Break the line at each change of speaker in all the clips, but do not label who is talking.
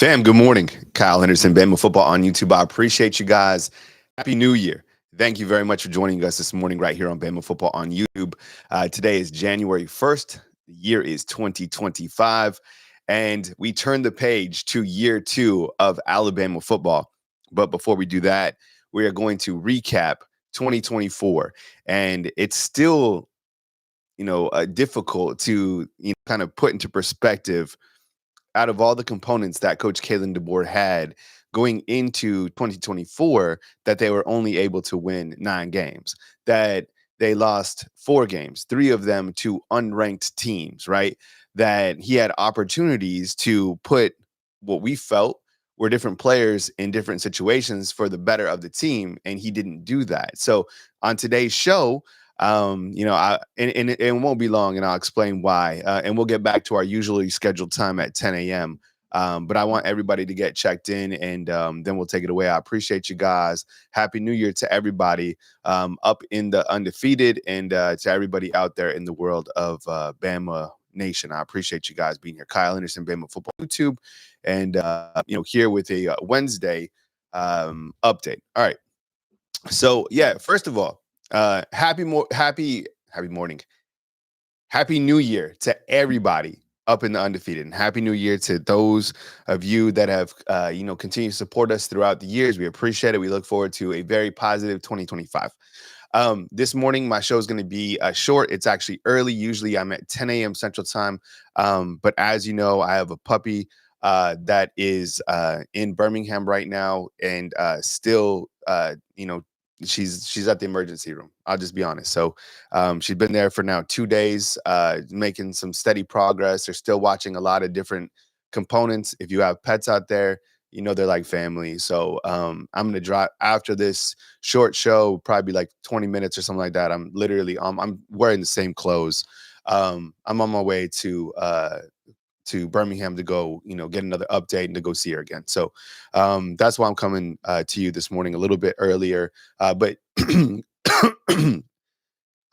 Fam, good morning. Kyle Henderson, Bama Football on YouTube. I appreciate you guys. Happy New Year. Thank you very much for joining us this morning right here on Bama Football on YouTube. Today is January 1st. The year is 2025. And we turn the page to year two of Alabama football. But before we do that, we are going to recap 2024. And it's still, difficult to kind of put into perspective out of all the components that Coach Kalen Deboer had going into 2024, that they were only able to win 9 games, that they lost 4 games, 3 of them to unranked teams, right? That he had opportunities to put what we felt were different players in different situations for the better of the team, and he didn't do that. So on today's show, and it won't be long, and I'll explain why. And we'll get back to our usually scheduled time at 10 a.m. But I want everybody to get checked in, and then we'll take it away. I appreciate you guys. Happy New Year to everybody up in the undefeated, and to everybody out there in the world of Bama Nation. I appreciate you guys being here. Kyle Henderson, Bama Football YouTube, and here with a Wednesday update. All right. So yeah, first of all, happy morning, happy New Year to everybody up in the undefeated, and happy New Year to those of you that have continued to support us throughout the years. We appreciate it. We look forward to a very positive 2025. This morning, my show is going to be short. It's actually early. Usually I'm at 10 a.m. Central Time. But as you know, I have a puppy that is in Birmingham right now, and still, she's at the emergency room. I'll just be honest. So she's been there for now 2 days, making some steady progress. They're still watching a lot of different components. If you have pets out there, they're like family. So I'm going to drop after this short show, probably like 20 minutes or something like that. I'm literally, I'm wearing the same clothes. I'm on my way to Birmingham to go, get another update and to go see her again. So that's why I'm coming to you this morning a little bit earlier. But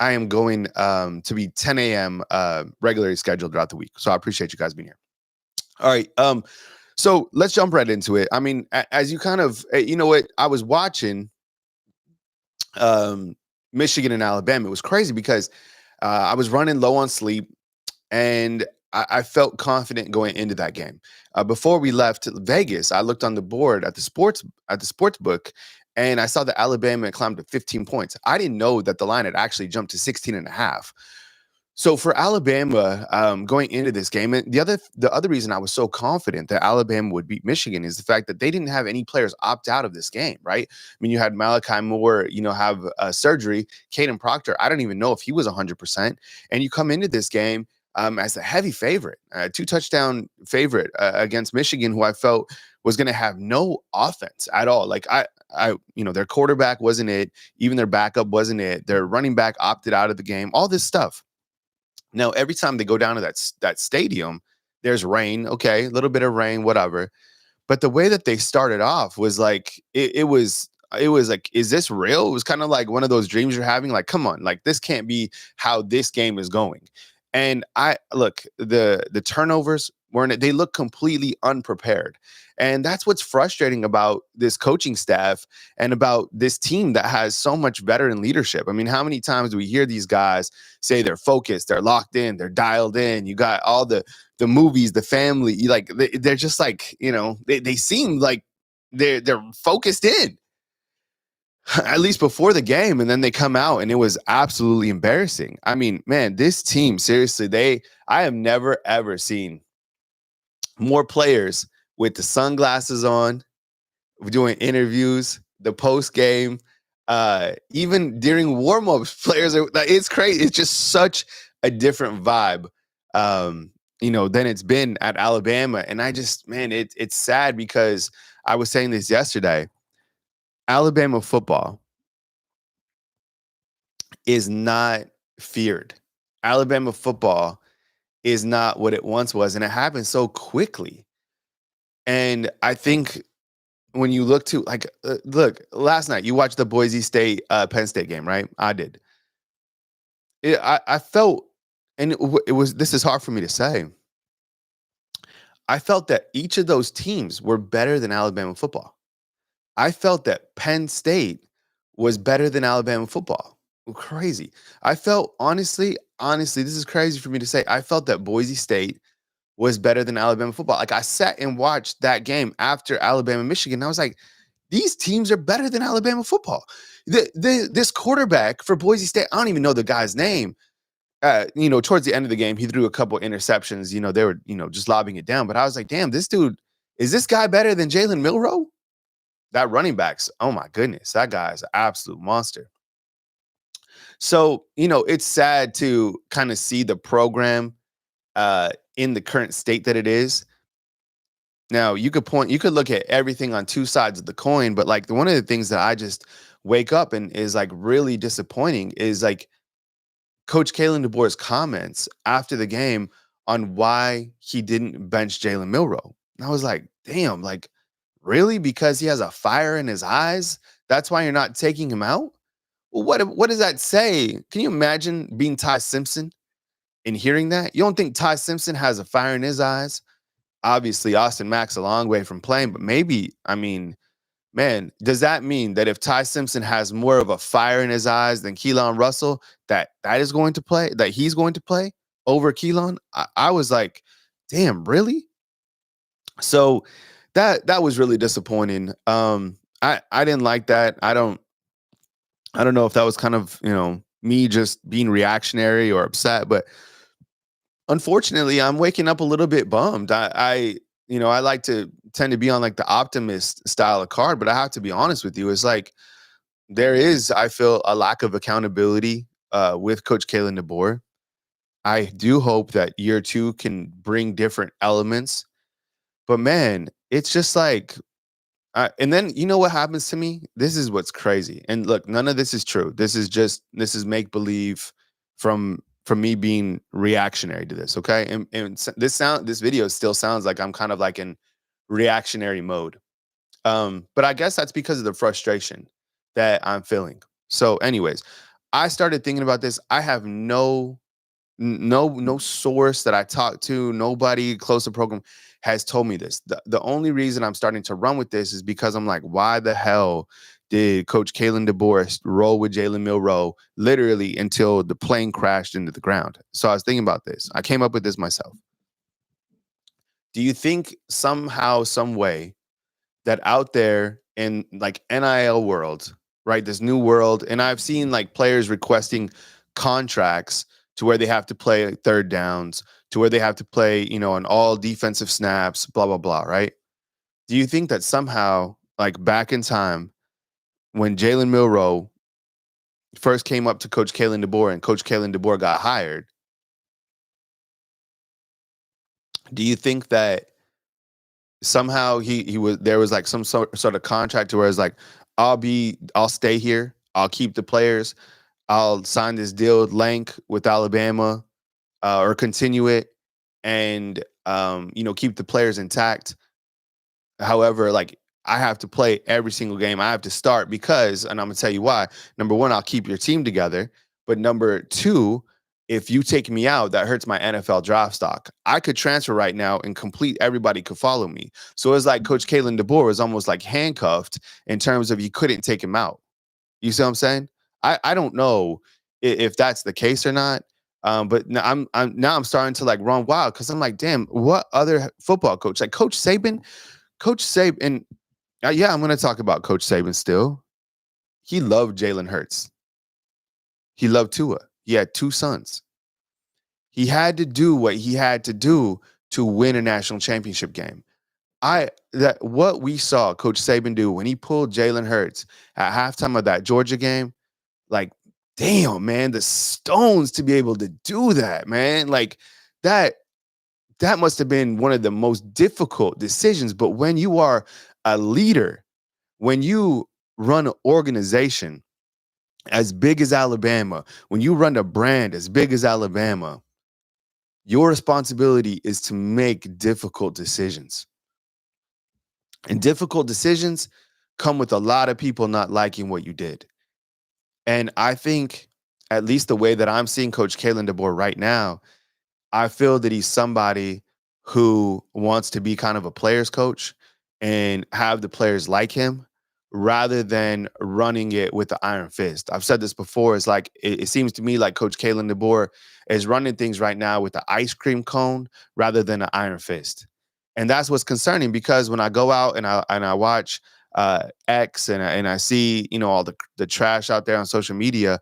I am going to be 10 a.m. Regularly scheduled throughout the week. So I appreciate you guys being here. All right. So let's jump right into it. I mean, as you kind of, I was watching Michigan and Alabama. It was crazy because I was running low on sleep, and I felt confident going into that game. Before we left Vegas, I looked on the board at the sports book, and I saw that Alabama had climbed to 15 points. I didn't know that the line had actually jumped to 16 and a half. So for Alabama, going into this game, and the other reason I was so confident that Alabama would beat Michigan is the fact that they didn't have any players opt out of this game, right? I mean, you had Malachi Moore, have surgery. Caden Proctor, I don't even know if he was 100%. And you come into this game as a heavy favorite, 2-touchdown favorite against Michigan, who I felt was going to have no offense at all. Like their quarterback wasn't it. Even their backup wasn't it. Their running back opted out of the game. All this stuff. Now, every time they go down to that stadium, there's rain. Okay, a little bit of rain, whatever. But the way that they started off was like it was like, is this real? It was kind of like one of those dreams you're having. Like, come on, like this can't be how this game is going. And the turnovers weren't. They look completely unprepared. And that's what's frustrating about this coaching staff and about this team that has so much veteran leadership. I mean, how many times do we hear these guys say they're focused, they're locked in, they're dialed in? You got all the movies, the family, they're just like, they seem like they're focused in, at least before the game, and then they come out and it was absolutely embarrassing. I mean, man, this team, seriously, I have never ever seen more players with the sunglasses on, doing interviews, the post game, even during warm-ups, players are like, it's crazy. It's just such a different vibe, than it's been at Alabama. And I just, man, it's sad because I was saying this yesterday. Alabama football is not feared. Alabama football is not what it once was, and it happened so quickly. And I think when you look to look, last night you watched the Boise State Penn State game, right? I did. I felt, and it was, this is hard for me to say. I felt that each of those teams were better than Alabama football. I felt that Penn State was better than Alabama football. Crazy. I felt honestly, this is crazy for me to say. I felt that Boise State was better than Alabama football. Like I sat and watched that game after Alabama Michigan. And I was like, these teams are better than Alabama football. This quarterback for Boise State, I don't even know the guy's name. Towards the end of the game, he threw a couple interceptions. They were, just lobbing it down. But I was like, damn, this dude, is this guy better than Jalen Milroe? That running backs, oh my goodness, that guy is an absolute monster. So, it's sad to kind of see the program in the current state that it is. Now, you could look at everything on two sides of the coin, but like one of the things that I just wake up and is like really disappointing is like Coach Kalen Deboer's comments after the game on why he didn't bench Jalen Milroe. And I was like, damn, like really? Because he has a fire in his eyes? That's why you're not taking him out? Well, what does that say? Can you imagine being Ty Simpson and hearing that? You don't think Ty Simpson has a fire in his eyes? Obviously, Austin Mack's a long way from playing, but maybe, I mean, man, does that mean that if Ty Simpson has more of a fire in his eyes than Keelan Russell, that is going to play, that he's going to play over Keelan? I was like, damn, really? So that was really disappointing. I didn't like that. I don't know if that was kind of, me just being reactionary or upset, but unfortunately, I'm waking up a little bit bummed. I like to tend to be on like the optimist style of card, but I have to be honest with you. It's like there is, I feel, a lack of accountability with Coach Kalen DeBoer. I do hope that year two can bring different elements, but man, it's just like, and then you know what happens to me? This is what's crazy. And look, none of this is true. This is make believe from me being reactionary to this. Okay, and this video still sounds like I'm kind of like in reactionary mode. But I guess that's because of the frustration that I'm feeling. So, anyways, I started thinking about this. I have no source that I talked to, nobody close to the program has told me this. The only reason I'm starting to run with this is because I'm like, why the hell did Coach Kalen DeBoer roll with Jalen Milroe literally until the plane crashed into the ground? So I was thinking about this. I came up with this myself. Do you think somehow, some way that out there in like NIL world, right? This new world, and I've seen like players requesting contracts to where they have to play third downs, to where they have to play, on all defensive snaps, blah, blah, blah, right? Do you think that somehow, like back in time, when Jalen Milroe first came up to Coach Kalen DeBoer and Coach Kalen DeBoer got hired, do you think that somehow he was there was like some sort of contract to where it's like, I'll stay here, I'll keep the players, I'll sign this deal with Lank with Alabama, or continue it and keep the players intact. However, like I have to play every single game. I have to start because, and I'm gonna tell you why. Number one, I'll keep your team together. But number two, if you take me out, that hurts my NFL draft stock. I could transfer right now and complete everybody could follow me. So it's like Coach Kalen DeBoer was almost like handcuffed in terms of you couldn't take him out. You see what I'm saying? I don't know if that's the case or not. But now I'm starting to like run wild because I'm like, damn, what other football coach like Coach Saban, and yeah, I'm going to talk about Coach Saban still. He loved Jalen Hurts. He loved Tua. He had two sons. He had to do what he had to do to win a national championship game. What we saw Coach Saban do when he pulled Jalen Hurts at halftime of that Georgia game, like, damn, man, the stones to be able to do that, man. Like that must have been one of the most difficult decisions. But when you are a leader, when you run an organization as big as Alabama, when you run a brand as big as Alabama, your responsibility is to make difficult decisions. And difficult decisions come with a lot of people not liking what you did. And I think, at least the way that I'm seeing Coach Kalen DeBoer right now, I feel that he's somebody who wants to be kind of a player's coach and have the players like him rather than running it with the iron fist. I've said this before. It's like it seems to me like Coach Kalen Deboer is running things right now with the ice cream cone rather than an iron fist. And that's what's concerning because when I go out and I watch X and I see, all the trash out there on social media,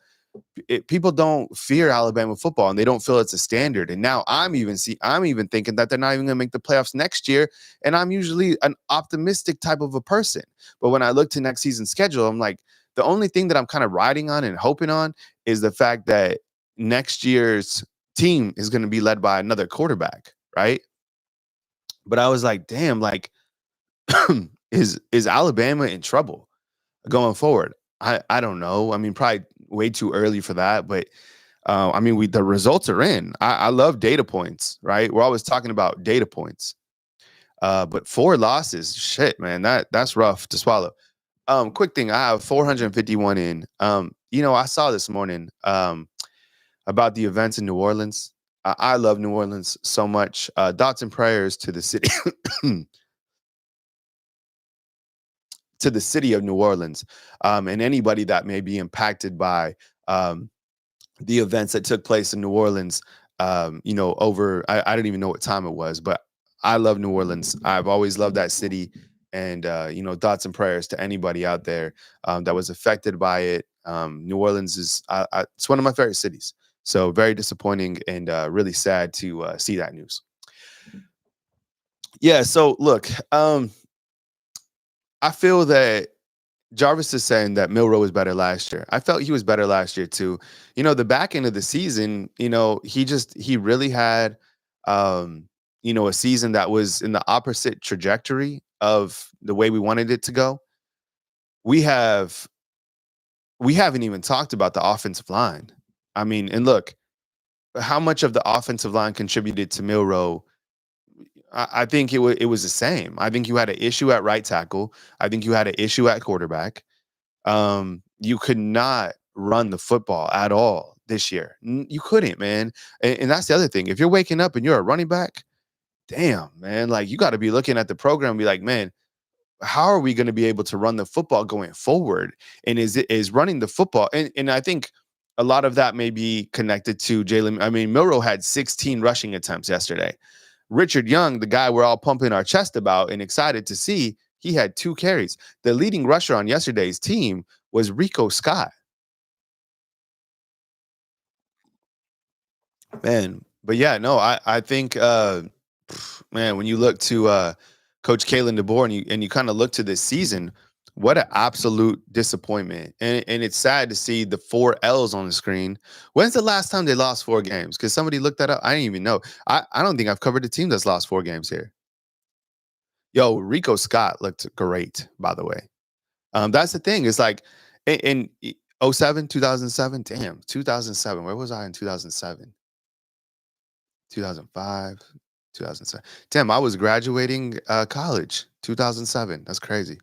people don't fear Alabama football and they don't feel it's a standard. And now I'm even thinking that they're not even going to make the playoffs next year. And I'm usually an optimistic type of a person. But when I look to next season's schedule, I'm like, the only thing that I'm kind of riding on and hoping on is the fact that next year's team is going to be led by another quarterback, right? But I was like, damn, like is Alabama in trouble going forward? I don't know. I mean, probably way too early for that, but I mean, the results are in. I love data points, right? We're always talking about data points. But 4 losses, shit, man, that's rough to swallow. Quick thing, I have 451 in. I saw this morning about the events in New Orleans. I love New Orleans so much. Thoughts and prayers to the city to the city of New Orleans, and anybody that may be impacted by um, the events that took place in New Orleans. Over I don't even know what time it was, but I love New Orleans. I've always loved that city, and thoughts and prayers to anybody out there that was affected by it. New Orleans is it's one of my favorite cities. So very disappointing and really sad to see that news. Yeah. So look, I feel that Jarvis is saying that Milroe was better last year. I felt he was better last year too. The back end of the season, he really had a season that was in the opposite trajectory of the way we wanted it to go. We have we haven't even talked about the offensive line. I mean, and look, how much of the offensive line contributed to Milroe. I think it was the same. I think you had an issue at right tackle. I think you had an issue at quarterback. You could not run the football at all this year. You couldn't, man. And that's the other thing. If you're waking up and you're a running back, damn, man, like you got to be looking at the program and be like, man, how are we going to be able to run the football going forward? And is running the football? And I think a lot of that may be connected to Jalen. I mean, Milroe had 16 rushing attempts yesterday. Richard Young, the guy we're all pumping our chest about and excited to see, he had 2 carries. The leading rusher on yesterday's team was Rico Scott. Man, but yeah, no, I think man, when you look to Coach Kalen Deboer and you kind of look to this season, what an absolute disappointment. And it's sad to see the 4 L's on the screen. When's the last time they lost 4 games? Because somebody looked that up. I didn't even know. I don't think I've covered a team that's lost 4 games here. Yo, Rico Scott looked great, by the way. That's the thing. It's like in 07, 2007. Damn, 2007. Where was I in 2007? 2005, 2007. Damn, I was graduating college, 2007. That's crazy.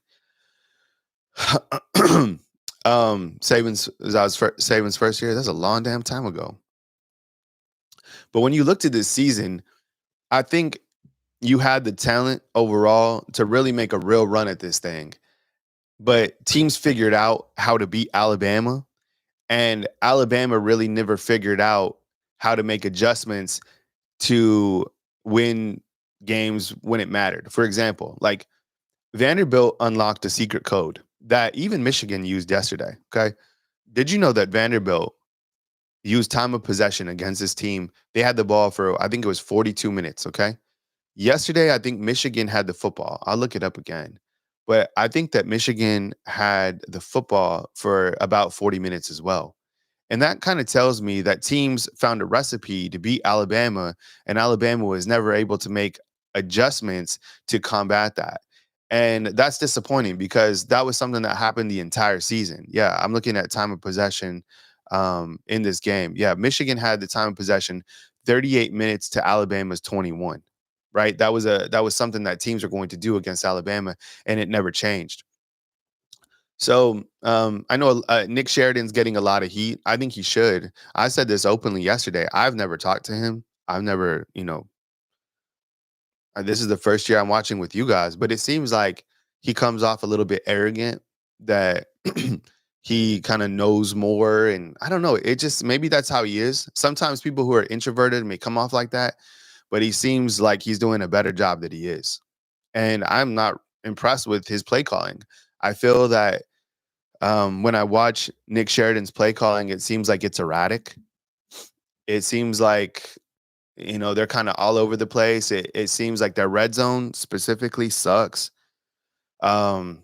Saban's first year. That's a long damn time ago. But when you looked at this season, I think you had the talent overall to really make a real run at this thing. But teams figured out how to beat Alabama, and Alabama really never figured out how to make adjustments to win games when it mattered. For example, like Vanderbilt unlocked a secret code that even Michigan used yesterday. Okay. Did you know that Vanderbilt used time of possession against this team? They had the ball for, I think it was 42 minutes. Okay. Yesterday, I think Michigan had the football. I'll look it up again. But I think that Michigan had the football for about 40 minutes as well. And that kind of tells me that teams found a recipe to beat Alabama, and Alabama was never able to make adjustments to combat that. And that's disappointing because that was something that happened the entire season. Yeah, I'm looking at time of possession in this game. Yeah, Michigan had the time of possession 38 minutes to Alabama's 21. Right? That was something that teams are going to do against Alabama, and it never changed. So I know Nick Sheridan's getting a lot of heat. I think he should. I said this openly yesterday. I've never talked to him. I've never, This is the first year I'm watching with you guys, but it seems like he comes off a little bit arrogant, that he kind of knows more. And I don't know, it just, maybe that's how he is. Sometimes people who are introverted may come off like that, but he seems like he's doing a better job that he is. And I'm not impressed with his play calling. I feel that when I watch Nick Sheridan's play calling, it seems like it's erratic. It seems like, they're kind of all over the place. It seems like their red zone specifically sucks. Um,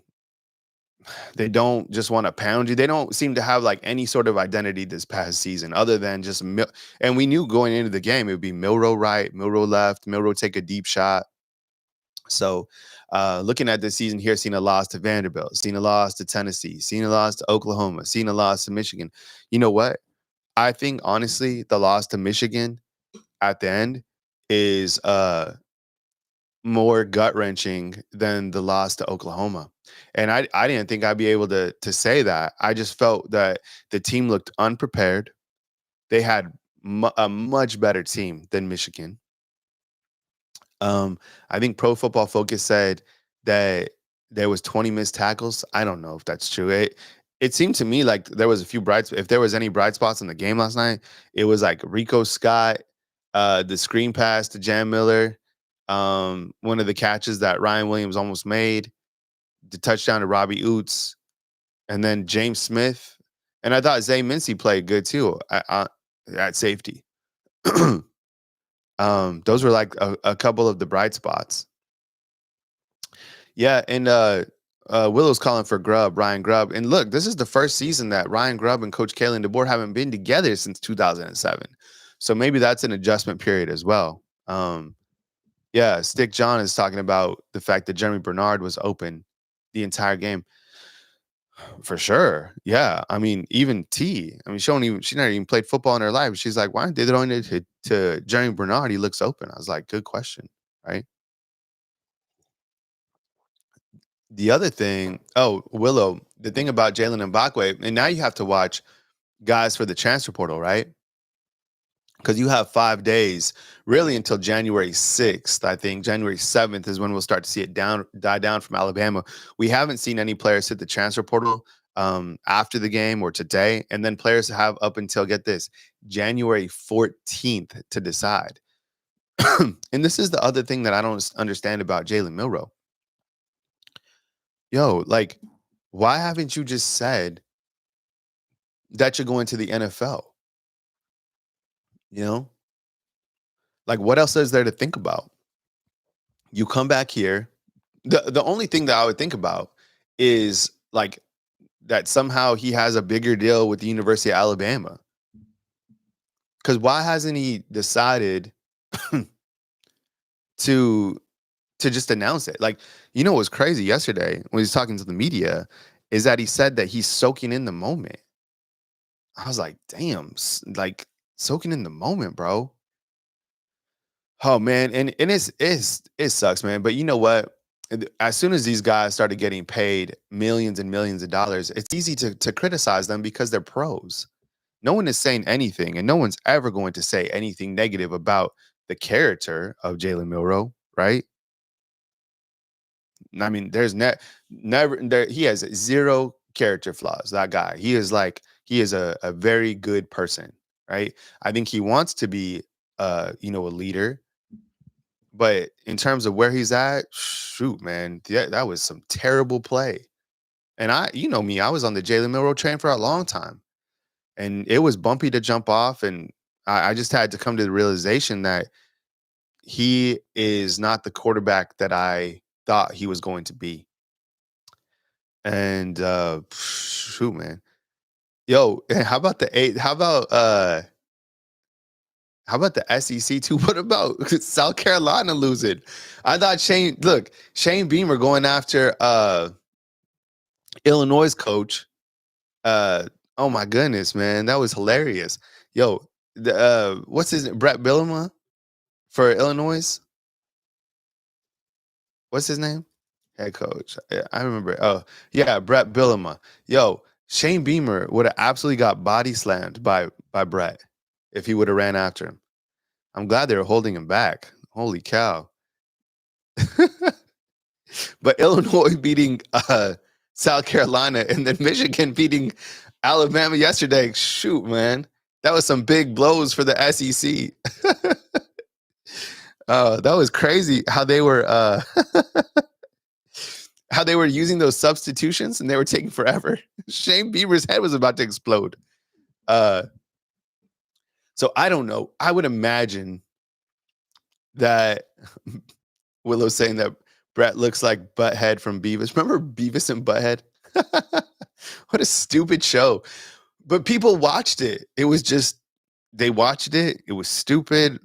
they don't just want to pound you. They don't seem to have like any sort of identity this past season, other than just and we knew going into the game it would be Milroe right, Milroe left, Milroe take a deep shot. So, looking at this season here, seeing a loss to Vanderbilt, seeing a loss to Tennessee, seeing a loss to Oklahoma, seeing a loss to Michigan. You know what? I think honestly, the loss to Michigan at the end is more gut wrenching than the loss to Oklahoma. And I didn't think I'd be able to say that. I just felt that the team looked unprepared. They had a much better team than Michigan. I think Pro Football Focus said that there was 20 missed tackles. I don't know if that's true. It seemed to me like there was a few if there was any bright spots in the game last night, it was like Rico Scott, the screen pass to Jan Miller, one of the catches that Ryan Williams almost made, the touchdown to Robbie Oots, and then James Smith. And I thought Zay Mincy played good too at safety. Those were like a couple of the bright spots. Yeah, and Willow's calling for Ryan Grubb. And look, this is the first season that Ryan Grubb and Coach Kalen Deboer haven't been together since 2007. So maybe that's an adjustment period as well. Yeah, Stick John is talking about the fact that Jeremy Bernard was open the entire game. For sure. Yeah. I mean, even T. I mean, she never even played football in her life. She's like, why aren't they throwing it to Jeremy Bernard? He looks open. I was like, good question. Right. The other thing, Willow, the thing about Jalen Mbakwe, and now you have to watch guys for the transfer portal, right? Because you have 5 days, really, until January 6th. I think January 7th is when we'll start to see it die down from Alabama. We haven't seen any players hit the transfer portal after the game or today. And then players have up until, get this, January 14th to decide. And this is the other thing that I don't understand about Jalen Milroe. Yo, like, why haven't you just said that you're going to the NFL? You know, like, what else is there to think about? You come back here. The only thing that I would think about is like that somehow he has a bigger deal with the University of Alabama. Because why hasn't he decided to just announce it? Like, what was crazy yesterday when he was talking to the media is that he said that he's soaking in the moment. I was like, damn, like soaking in the moment, bro. Oh man, and it sucks, man. But you know what? As soon as these guys started getting paid millions and millions of dollars, it's easy to criticize them because they're pros. No one is saying anything, and no one's ever going to say anything negative about the character of Jalen Milroe, right? I mean, there's never there. He has zero character flaws. That guy, he is a very good person, right? I think he wants to be, a leader. But in terms of where he's at, shoot, man, that was some terrible play. And you know me, I was on the Jalen Milroe train for a long time, and it was bumpy to jump off. And I just had to come to the realization that he is not the quarterback that I thought he was going to be. And shoot, man, yo, how about the eight? How about the SEC too? What about South Carolina losing? I thought Shane Beamer going after Illinois coach. Oh my goodness, man, that was hilarious. Yo, what's his name? Brett Bielema for Illinois. What's his name? Head coach. Yeah, I remember. Oh yeah, Brett Bielema. Yo, Shane Beamer would have absolutely got body slammed by Brett if he would have ran after him. I'm glad they were holding him back. Holy cow. But Illinois beating South Carolina and then Michigan beating Alabama yesterday. Shoot, man. That was some big blows for the SEC. That was crazy how they were how they were using those substitutions and they were taking forever. Shane Bieber's head was about to explode. So I don't know. I would imagine that Willow's saying that Brett looks like Butthead from Beavis. Remember Beavis and Butthead? What a stupid show. But people watched it. It was just, they watched it. It was stupid.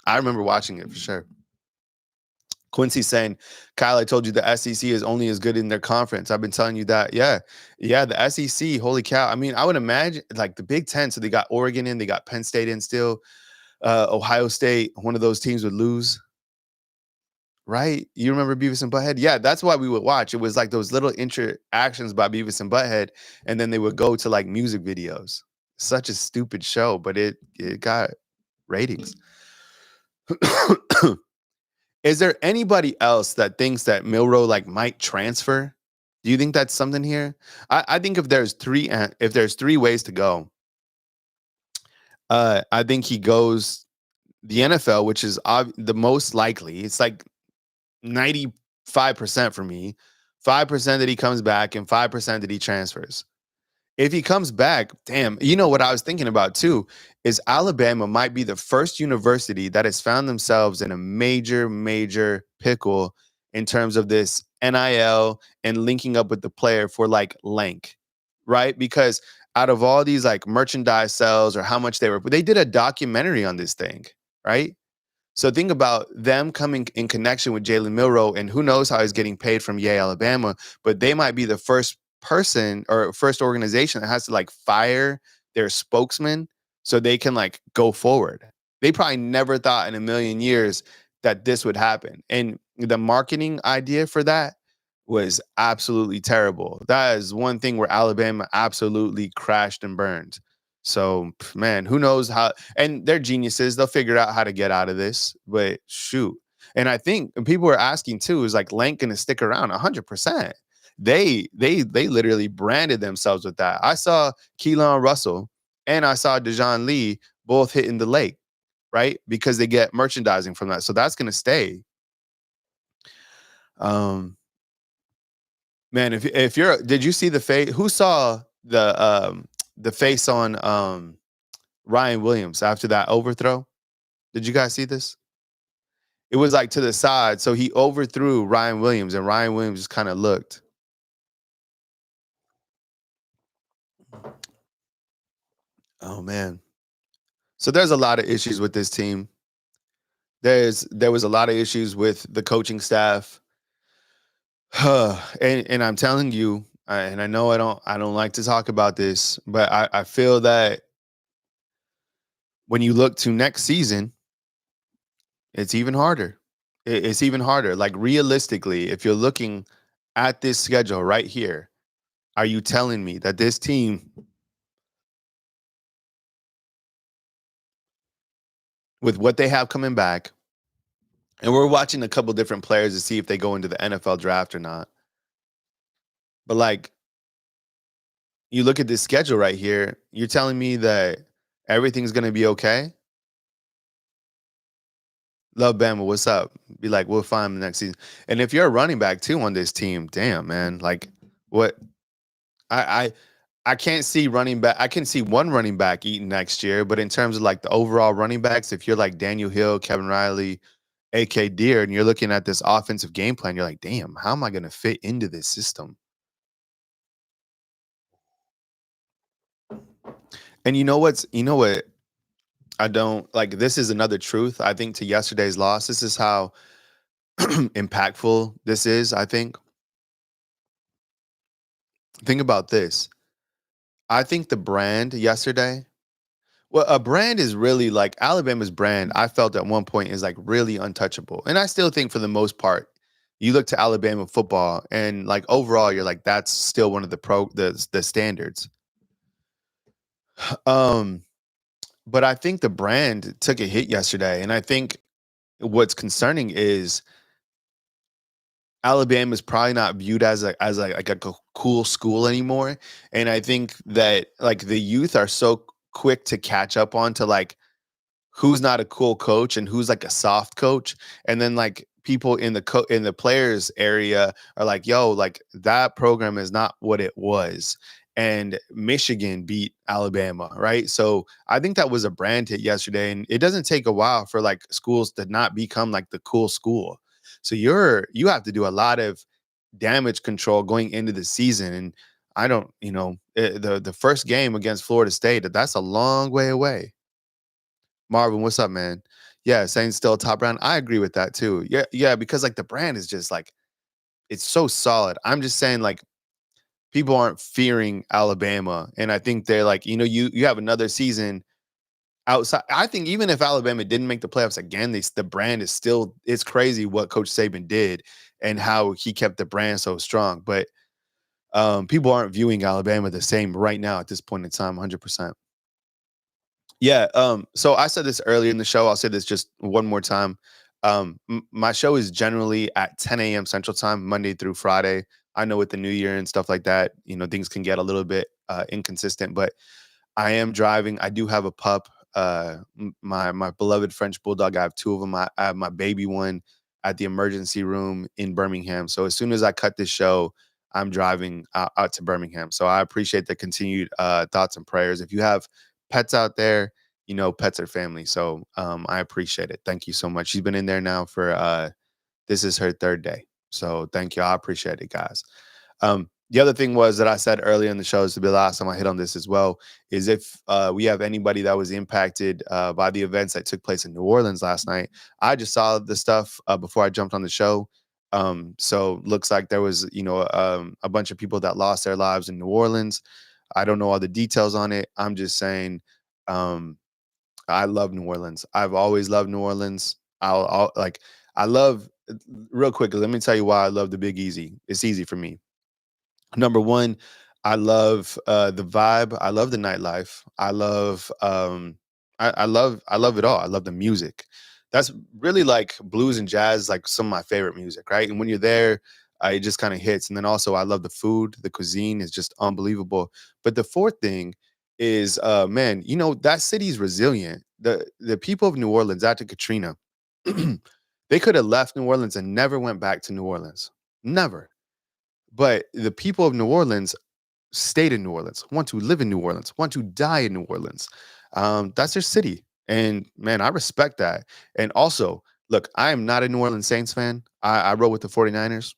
I remember watching it for sure. Quincy saying, Kyle, I told you the SEC is only as good in their conference. I've been telling you that. Yeah. Yeah. The SEC, holy cow. I mean, I would imagine like the Big Ten. So they got Oregon in, they got Penn State in still. Ohio State, one of those teams would lose. Right? You remember Beavis and Butthead? Yeah, that's why we would watch. It was like those little interactions by Beavis and Butthead, and then they would go to like music videos. Such a stupid show, but it got ratings. Is there anybody else that thinks that Milroe like might transfer? Do you think that's something here? I think if there's three ways to go, I think he goes the NFL, which is the most likely. It's like 95% for me, 5% that he comes back, and 5% that he transfers. If he comes back, damn, you know what I was thinking about too is Alabama might be the first university that has found themselves in a major, major pickle in terms of this NIL and linking up with the player for like length, right? Because out of all these like merchandise sales or how much they did a documentary on this thing, right? So think about them coming in connection with Jalen Milroe, and who knows how he's getting paid from Yale, Alabama, but they might be the first person or first organization that has to like fire their spokesman so they can like go forward. They probably never thought in a million years that this would happen. And the marketing idea for that was absolutely terrible. That is one thing where Alabama absolutely crashed and burned. So, man, who knows how, and they're geniuses. They'll figure out how to get out of this, but shoot. And I think and people are asking too, is like Lank going to stick around 100%? They literally branded themselves with that. I saw Keelan Russell and I saw Dejon Lee both hitting the lake, right? Because they get merchandising from that. So that's going to stay. Man, if you're, did you see the face? Who saw the face on Ryan Williams after that overthrow? Did you guys see this? It was like to the side, so he overthrew Ryan Williams, and Ryan Williams just kind of looked. Oh man. So there's a lot of issues with this team. There was a lot of issues with the coaching staff. and I'm telling you, and I know I don't like to talk about this, but I feel that when you look to next season, it's even harder. It's even harder. Like realistically, if you're looking at this schedule right here, are you telling me that this team with what they have coming back, and we're watching a couple different players to see if they go into the NFL draft or not. But like you look at this schedule right here, you're telling me that everything's going to be okay? Love Bama, what's up? Be like, we'll find him next season. And if you're a running back too on this team, damn man, like what? I can't see running back. I can see one running back eating next year, but in terms of like the overall running backs, if you're like Daniel Hill, Kevin Riley, AK Deer, and you're looking at this offensive game plan, you're like, damn, how am I going to fit into this system? And you know what? I don't like this is another truth. I think to yesterday's loss, this is how impactful this is. I think about this. I think the brand yesterday, well, a brand is really like Alabama's brand. I felt at one point is like really untouchable. And I still think for the most part, you look to Alabama football and like overall, you're like, that's still one of the standards. Um, but I think the brand took a hit yesterday. And I think what's concerning is Alabama is probably not viewed as like a cool school anymore. And I think that like the youth are so quick to catch up on to like who's not a cool coach and who's like a soft coach. And then like people in in the players area are like, yo, like that program is not what it was. And Michigan beat Alabama, right? So I think that was a brand hit yesterday. And it doesn't take a while for like schools to not become like the cool school. So you have to do a lot of damage control going into the season. And I don't, the first game against Florida State, that's a long way away. Marvin, what's up, man? Yeah, saying still top brand. I agree with that too. Yeah, yeah, because like the brand is just like it's so solid. I'm just saying like people aren't fearing Alabama, and I think they're like you have another season outside. I think even if Alabama didn't make the playoffs again, the brand is still it's crazy what Coach Saban did and how he kept the brand so strong. But people aren't viewing Alabama the same right now at this point in time, 100%. Yeah. So I said this earlier in the show. I'll say this just one more time. My show is generally at 10 a.m. Central Time, Monday through Friday. I know with the new year and stuff like that, things can get a little bit inconsistent, but I am driving. I do have a pup. My beloved French bulldog. I have two of them. I have my baby one at the emergency room in Birmingham. So as soon as I cut this show, I'm driving out to Birmingham. So I appreciate the continued thoughts and prayers. If you have pets out there, pets are family. So I appreciate it. Thank you so much. She's been in there now for this is her third day. So thank you. I appreciate it, guys. The other thing was that I said earlier in the show, is to be the last time I hit on this as well, is if we have anybody that was impacted by the events that took place in New Orleans last night. I just saw the stuff before I jumped on the show. So looks like there was, a bunch of people that lost their lives in New Orleans. I don't know all the details on it. I'm just saying, um, I love New Orleans. I've always loved New Orleans. I'll like, I love, real quick, let me tell you why I love the Big Easy. It's easy for me. Number one, I love the vibe. I love the nightlife. I love it all. I love the music. That's really like blues and jazz, like some of my favorite music, right? And when you're there, it just kind of hits. And then also I love the food. The cuisine is just unbelievable. But the fourth thing is man, that city's resilient. The people of New Orleans after Katrina, they could have left New Orleans and never went back to New Orleans. Never. But the people of New Orleans stayed in New Orleans, want to live in New Orleans, want to die in New Orleans. That's their city. And man, I respect that. And also, look, I am not a New Orleans Saints fan. I roll with the 49ers,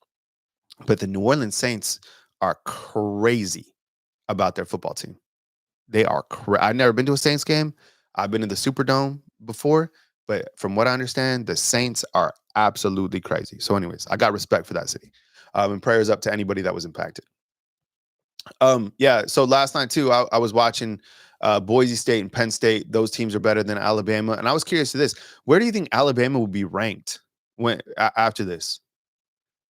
but the New Orleans Saints are crazy about their football team. They are I've never been to a Saints game. I've been to the Superdome before, but from what I understand, the Saints are absolutely crazy. So, anyways, I got respect for that city. And prayers up to anybody that was impacted. Yeah. So last night too, I was watching Boise State and Penn State. Those teams are better than Alabama, and I was curious to this: where do you think Alabama will be ranked after this?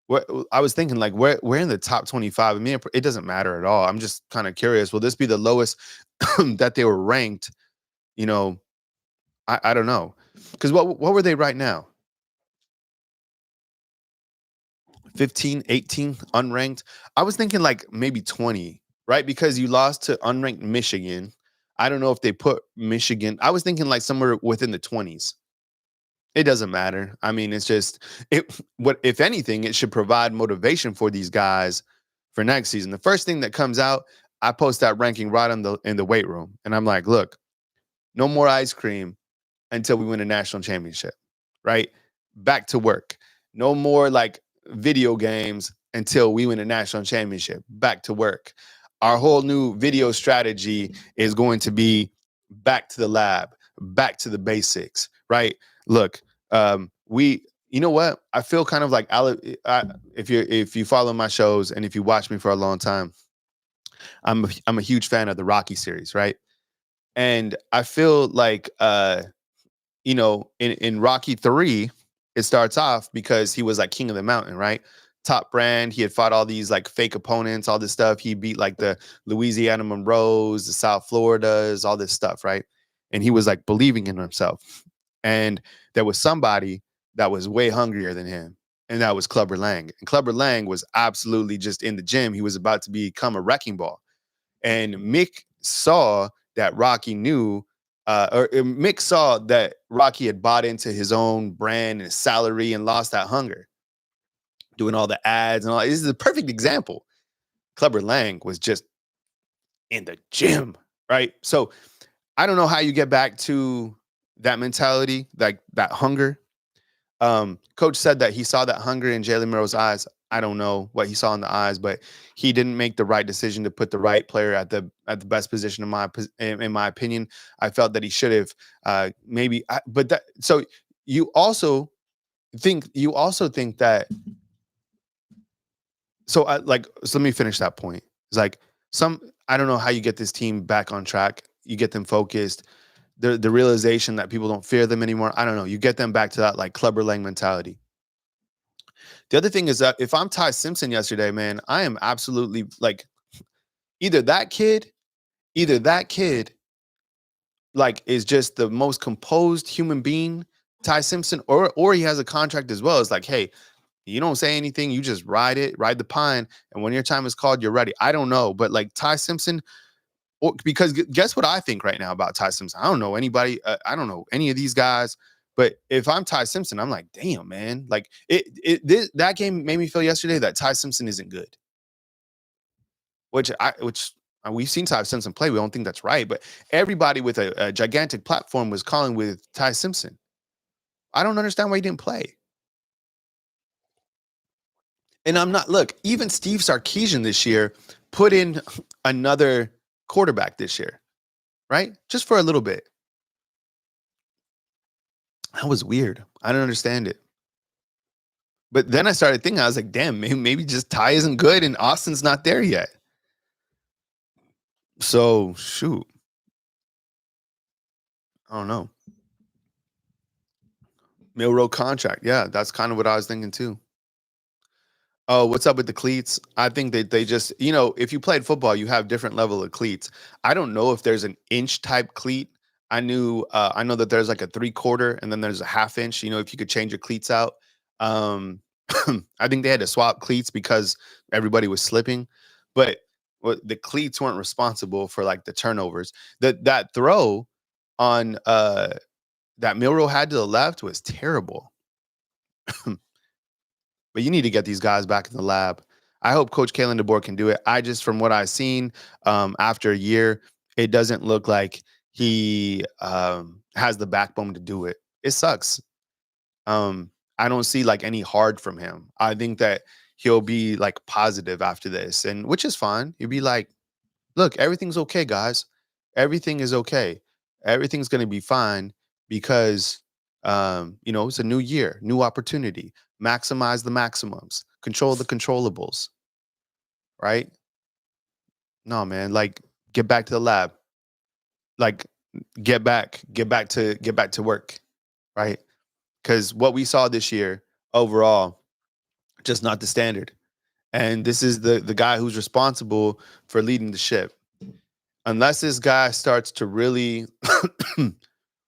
What I was thinking, like, where in the top 25? I mean, it doesn't matter at all. I'm just kind of curious. Will this be the lowest that they were ranked? You know, I don't know, because what were they right now? 15, 18, unranked. I was thinking like maybe 20, right? Because you lost to unranked Michigan. I don't know if they put Michigan. I was thinking like somewhere within the 20s. It doesn't matter. I mean, it's just what if anything, it should provide motivation for these guys for next season. The first thing that comes out, I post that ranking right in the weight room. And I'm like, look, no more ice cream until we win a national championship, right? Back to work. No more like video games until we win a national championship. Back to work. Our whole new video strategy is going to be back to the lab, back to the basics, right? Look, you know what? I feel kind of like if you follow my shows and if you watch me for a long time, I'm a huge fan of the Rocky series, right? And I feel like in Rocky 3, it starts off because he was like king of the mountain, right? Top brand. He had fought all these like fake opponents, all this stuff. He beat like the Louisiana Monroes, the South Floridas, all this stuff, right? And he was like believing in himself. And there was somebody that was way hungrier than him. and that was Clubber Lang. And Clubber Lang was absolutely just in the gym. He was about to become a wrecking ball. And Mick saw that Rocky knew, Mick saw that Rocky had bought into his own brand and salary and lost that hunger, doing all the ads and all. This is a perfect example. Clubber Lang was just in the gym, right? So I don't know how you get back to that mentality, like that hunger. Coach said that he saw that hunger in Jalen Milroe's eyes. I don't know what he saw in the eyes, but he didn't make the right decision to put the right player at the best position in my opinion. I felt that he should have maybe, but that so you also think that so let me finish that point. It's like I don't know how you get this team back on track. You get them focused, the realization that people don't fear them anymore. I don't know. You get them back to that like Clubber Lang mentality. The other thing is that if I'm Ty Simpson yesterday, man, I am absolutely like either that kid like is just the most composed human being, Ty Simpson, or he has a contract as well. It's like, hey, you don't say anything, you just ride the pine, and when your time is called, you're ready. I don't know, but like Ty Simpson, because guess what I think right now about Ty Simpson? I don't know anybody. I don't know any of these guys. But if I'm Ty Simpson, I'm like, damn, man. Like that game made me feel yesterday that Ty Simpson isn't good. Which we've seen Ty Simpson play. We don't think that's right. But everybody with a gigantic platform was calling with Ty Simpson. I don't understand why he didn't play. And even Steve Sarkisian this year put in another quarterback this year, right? Just for a little bit. That was weird. I don't understand it. But then I started thinking, I was like, damn, maybe just Ty isn't good and Austin's not there yet. So, shoot. I don't know. Milroe contract. Yeah, that's kind of what I was thinking too. Oh, what's up with the cleats? I think that they just, if you played football, you have different level of cleats. I don't know if there's an inch type cleat. I know that there's like a 3/4 and then there's a 1/2 inch, if you could change your cleats out. Um, I think they had to swap cleats because everybody was slipping, but the cleats weren't responsible for like the turnovers. That throw on that Milroe had to the left was terrible. But you need to get these guys back in the lab. I hope Coach Kalen Deboer can do it. From what I've seen, after a year, it doesn't look like he has the backbone to do it. It sucks. I don't see like any hard from him. I think that he'll be like positive after this, and which is fine. He'll be like, look, everything's okay, guys. Everything is okay. Everything's gonna be fine because it's a new year, new opportunity. Maximize the maximums, control the controllables, right? No, man, like get back to the lab. Like get back to work, right? Because what we saw this year overall, just not the standard. And this is the guy who's responsible for leading the ship. Unless this guy starts to really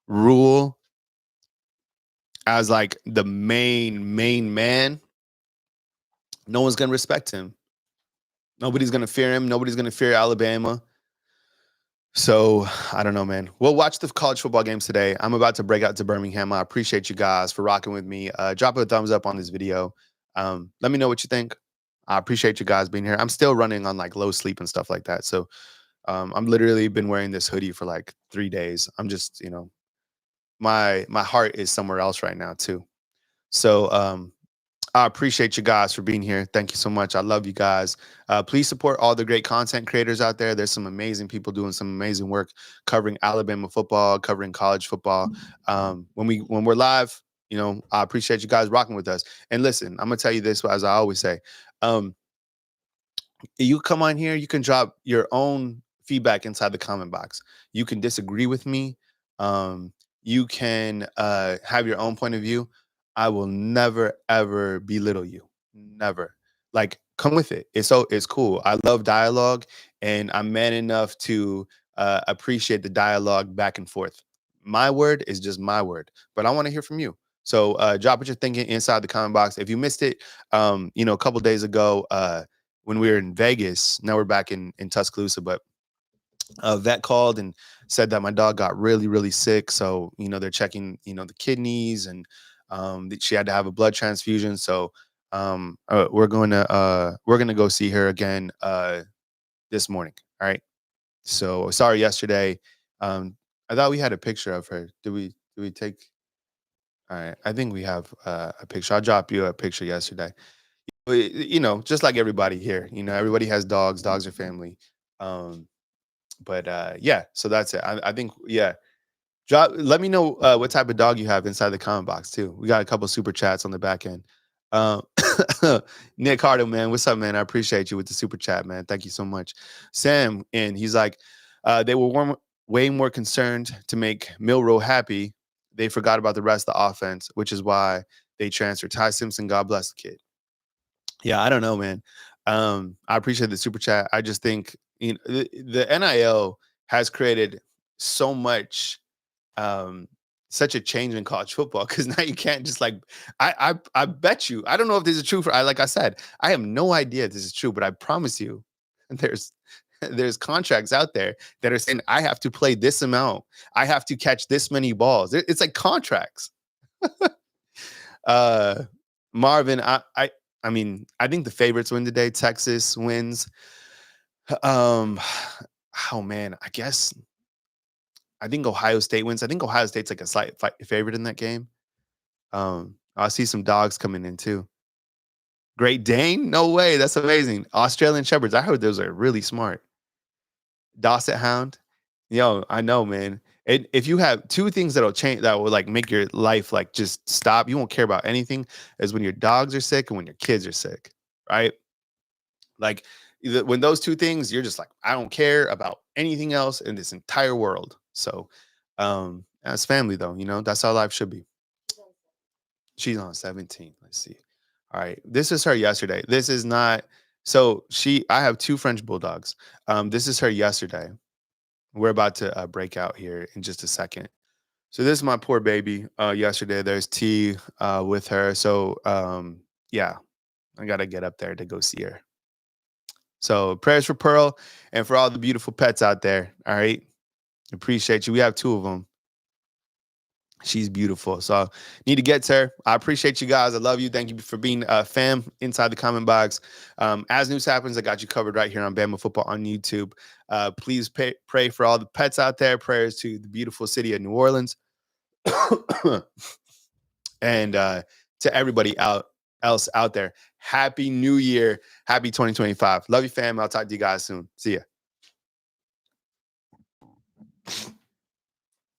rule as like the main man, no one's gonna respect him. Nobody's gonna fear him. Nobody's gonna fear Alabama. So I don't know, man. We'll watch the college football games today. I'm about to break out to Birmingham. I appreciate you guys for rocking with me. Drop a thumbs up on this video. Let me know what you think. I appreciate you guys being here. I'm still running on like low sleep and stuff like that. So I'm literally been wearing this hoodie for like 3 days. I'm just, my heart is somewhere else right now too. So I appreciate you guys for being here. Thank you so much. I love you guys. Please support all the great content creators out there. There's some amazing people doing some amazing work covering Alabama football, covering college football. When we're live, I appreciate you guys rocking with us. And listen, I'm gonna tell you this as I always say. You come on here, you can drop your own feedback inside the comment box. You can disagree with me. You can have your own point of view. I will never ever belittle you. Never. Like come with it. It's cool. I love dialogue, and I'm man enough to appreciate the dialogue back and forth. My word is just my word, but I want to hear from you. So drop what you're thinking inside the comment box. If you missed it, a couple days ago when we were in Vegas, now we're back in Tuscaloosa, but a vet called and said that my dog got really, really sick. So, they're checking, the kidneys, and she had to have a blood transfusion. So we're going to go see her again this morning. All right. So sorry yesterday. I thought we had a picture of her. Did we take? All right. I think we have a picture. I'll drop you a picture yesterday. Just like everybody here, everybody has dogs. Dogs are family. But yeah, so that's it. I think, yeah. Let me know what type of dog you have inside the comment box too. We got a couple super chats on the back end. Um, Nick Hardo, man, what's up, man? I appreciate you with the super chat, man. Thank you so much. Sam, and he's like, they were way more concerned to make Milroe happy. They forgot about the rest of the offense, which is why they transferred Ty Simpson. God bless the kid. Yeah, I don't know, man. I appreciate the super chat. I just think the NIL has created so much, such a change in college football, because now you can't just like I bet you, I don't know if this is true like I said, I have no idea if this is true, but I promise you, there's there's contracts out there that are saying I have to play this amount, I have to catch this many balls. It's like contracts. uh Marvin, I mean, I think the favorites win today. Texas wins. Um, oh man, I think Ohio State wins. I think Ohio State's like a slight favorite in that game. I see some dogs coming in too. Great Dane? No way. That's amazing. Australian Shepherds. I heard those are really smart. Dorset Hound. Yo, I know, man. If you have two things that'll change, that will like make your life like just stop, you won't care about anything, is when your dogs are sick and when your kids are sick, right? Like when those two things, you're just like, I don't care about anything else in this entire world. So, as family though, that's how life should be. She's on 17. Let's see. All right. This is her yesterday. This is not. So I have two French bulldogs. This is her yesterday. We're about to break out here in just a second. So this is my poor baby. Yesterday, there's T with her. So yeah, I got to get up there to go see her. So prayers for Pearl and for all the beautiful pets out there. All right. Appreciate you. We have two of them. She's beautiful. So need to get to her. I appreciate you guys. I love you. Thank you for being a fam inside the comment box. As news happens, I got you covered right here on Bama Football on YouTube. Please pray for all the pets out there. Prayers to the beautiful city of New Orleans. And to everybody else out there. Happy New Year. Happy 2025. Love you, fam. I'll talk to you guys soon. See ya.